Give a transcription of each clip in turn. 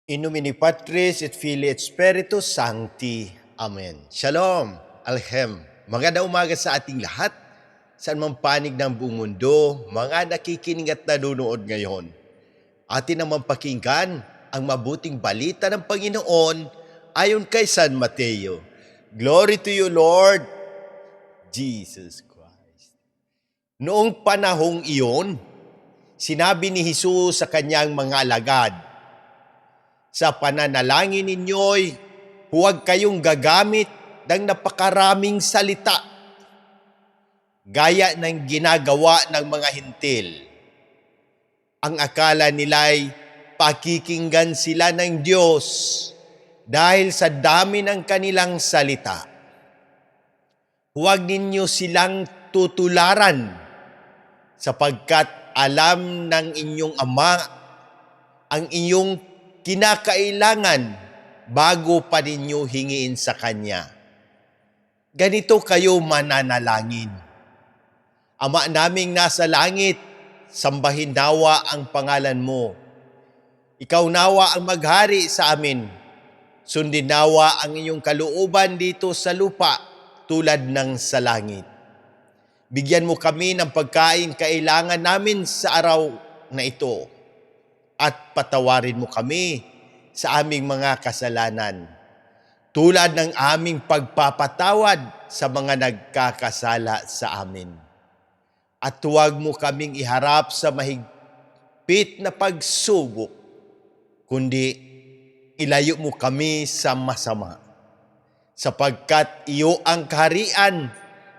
In nomine Patris et Filii et Spiritus Sancti. Amen. Shalom. Alhem. Magandang umaga sa ating lahat. Saan mang panig ng buong mundo, mga nakikinig at nanonood ngayon. Atin naman pakinggan ang mabuting balita ng Panginoon ayon kay San Mateo. Glory to you, Lord Jesus Christ. Noong panahong iyon, sinabi ni Jesus sa kanyang mga alagad, sa pananalangin ninyo'y huwag kayong gagamit ng napakaraming salita, gaya ng ginagawa ng mga hintil. Ang akala nila'y pakikinggan sila ng Diyos dahil sa dami ng kanilang salita. Huwag ninyo silang tutularan sapagkat alam ng inyong Ama ang inyong kinakailangan bago pa ninyo hingiin sa Kanya. Ganito kayo mananalangin. Ama naming nasa langit, sambahin nawa ang pangalan mo. Ikaw nawa ang maghari sa amin. Sundin nawa ang inyong kalooban dito sa lupa tulad ng sa langit. Bigyan mo kami ng pagkain kailangan namin sa araw na ito. At patawarin mo kami sa aming mga kasalanan, tulad ng aming pagpapatawad sa mga nagkakasala sa amin. At huwag mo kaming iharap sa mahigpit na pagsubok, kundi ilayo mo kami sa masama. Sapagkat iyo ang kaharian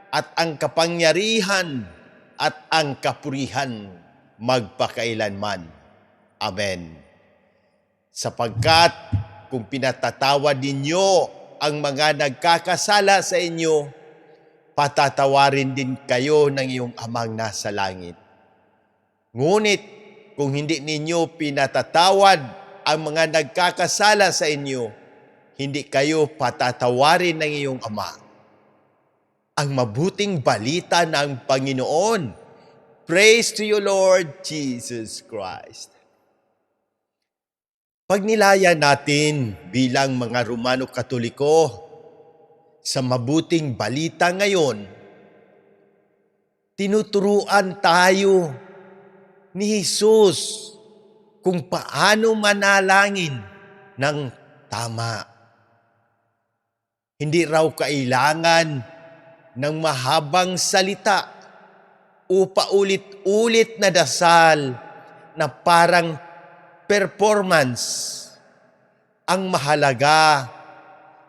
at ang kapangyarihan at ang kapurihan magpakailanman. Amen. Sapagkat kung pinatatawad ninyo ang mga nagkakasala sa inyo, patatawarin din kayo ng iyong Amang nasa langit. Ngunit kung hindi ninyo pinatatawad ang mga nagkakasala sa inyo, hindi kayo patatawarin ng iyong Ama. Ang mabuting balita ng Panginoon. Praise to you, Lord Jesus Christ. Pagnilaya natin bilang mga Romano Katoliko sa mabuting balita ngayon, tinuturuan tayo ni Jesus kung paano manalangin ng tama. Hindi raw kailangan ng mahabang salita o paulit-ulit na dasal na parang performance. Ang mahalaga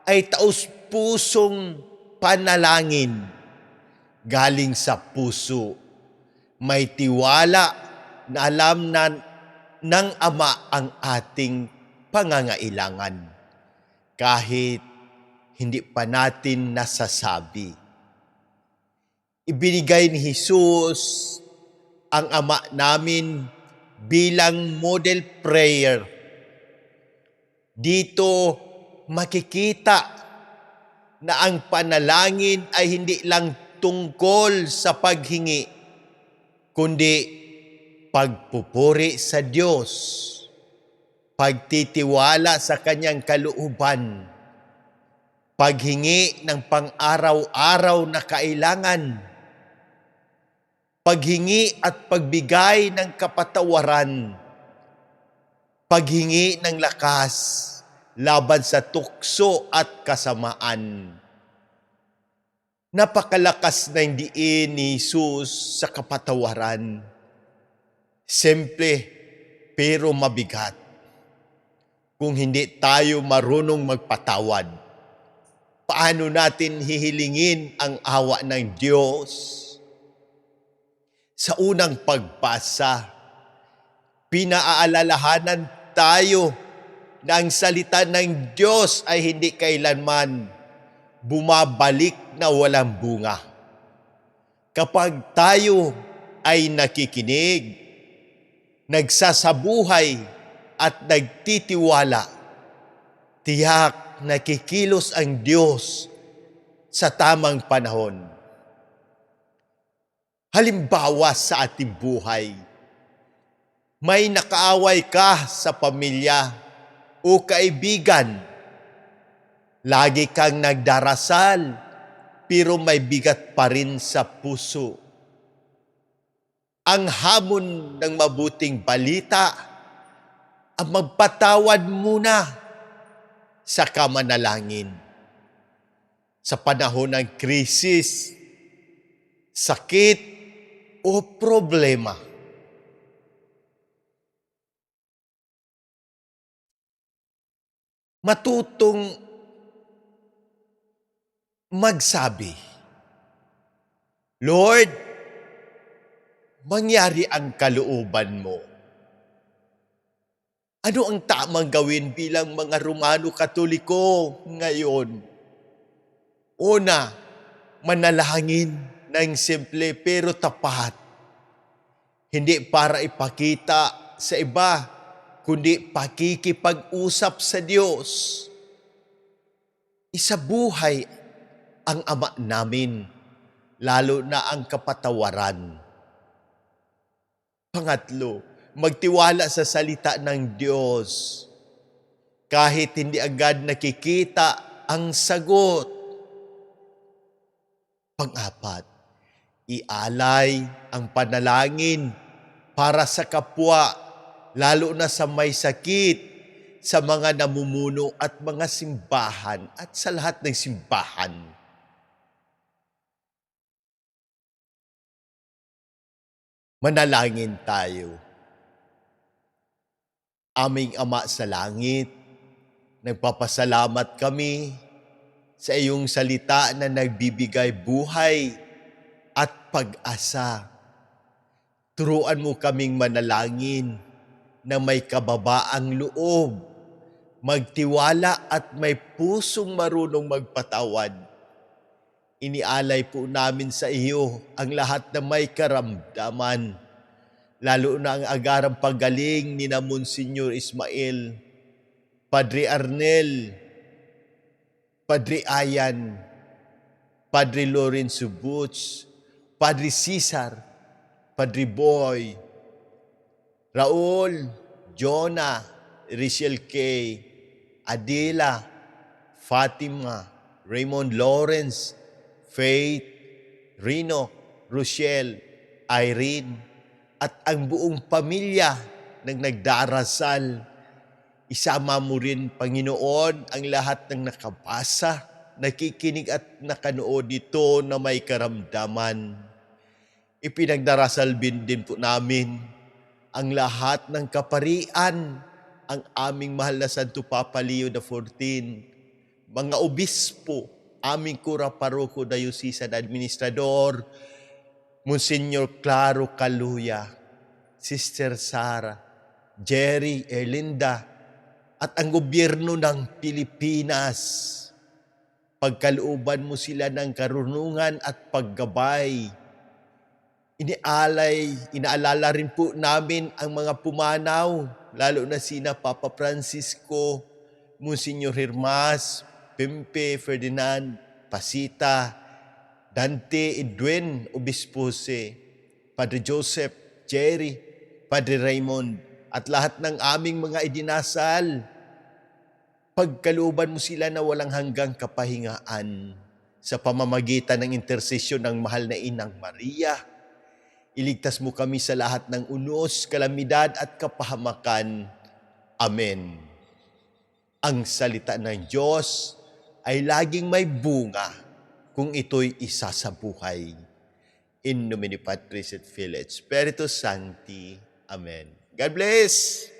ay taus-pusong panalangin galing sa puso. May tiwala na alam na ng Ama ang ating pangangailangan kahit hindi pa natin nasasabi. Ibinigay ni Jesus ang Ama namin bilang model prayer. Dito makikita na ang panalangin ay hindi lang tungkol sa paghingi, kundi pagpupuri sa Diyos, pagtitiwala sa Kanyang kalooban, paghingi ng pang-araw-araw na kailangan, paghingi at pagbigay ng kapatawaran, paghingi ng lakas laban sa tukso at kasamaan. Napakalakas na diin ni Jesus sa kapatawaran. Simple pero mabigat. Kung hindi tayo marunong magpatawad, paano natin hihilingin ang awa ng Diyos? Sa unang pagbasa, pinaaalalahanan tayo na ang salita ng Diyos ay hindi kailanman bumabalik na walang bunga. Kapag tayo ay nakikinig, nagsasabuhay at nagtitiwala, tiyak nakikilos ang Diyos sa tamang panahon. Halimbawa sa ating buhay, may nakaaway ka sa pamilya o kaibigan, lagi kang nagdarasal, pero may bigat pa rin sa puso. Ang hamon ng mabuting balita, ang magpatawad muna sa kamanalangin. Sa panahon ng krisis, sakit o problema. Matutong magsabi, Lord, mangyari ang kalooban mo. Ano ang tamang gawin bilang mga Romano Katoliko ngayon? Una, manalangin ng simple pero tapat. Hindi para ipakita sa iba, kundi pakikipag-usap sa Diyos. Isabuhay ang Ama namin, lalo na ang kapatawaran. Pangatlo, magtiwala sa salita ng Diyos. Kahit hindi agad nakikita ang sagot. Pang-apat, ialay ang panalangin para sa kapwa, lalo na sa may sakit, sa mga namumuno at mga simbahan at sa lahat ng simbahan. Manalangin tayo. Aming Ama sa langit, nagpapasalamat kami sa iyong salita na nagbibigay buhay at pag-asa. Turuan mo kaming manalangin na may kababaang loob, magtiwala at may pusong marunong magpatawad. Inialay po namin sa iyo ang lahat na may karamdaman, lalo na ang agarang paggaling ni na Monsignor Ismael, Padre Arnel, Padre Ayan, Padre Lorenzo Butch, Padre Cesar, Padre Boy, Raul, Jonah, Richelle K, Adela, Fatima, Raymond Lawrence, Faith, Rino, Rochelle, Irene, at ang buong pamilya ng nagdarasal. Isama mo rin, Panginoon, ang lahat ng nakabasa, nakikinig at nakanood dito na may karamdaman. Ipinagdarasal din po namin ang lahat ng kaparian, ang aming mahal na Santo Papa Leo XIV, mga obispo, aming kura paroko diocesan administrador, Monsignor Claro Caluya, Sister Sara, Jerry, Erlinda, at ang gobyerno ng Pilipinas. Pagkalooban mo sila ng karunungan at paggabay. Inaalala rin po namin ang mga pumanaw, lalo na sina Papa Francisco, Monsignor Hermas, Pempe, Ferdinand, Pasita, Dante, Edwin, Obispose, Padre Joseph, Jerry, Padre Raymond, at lahat ng aming mga idinasal. Pagkalooban mo sila na walang hanggang kapahingaan sa pamamagitan ng intersesyon ng mahal na Inang Maria. Iligtas mo kami sa lahat ng unos, kalamidad at kapahamakan. Amen. Ang salita ng Diyos ay laging may bunga kung ito'y isa sa buhay. In nomine Patris et Filii et Spiritus Sancti. Amen. God bless!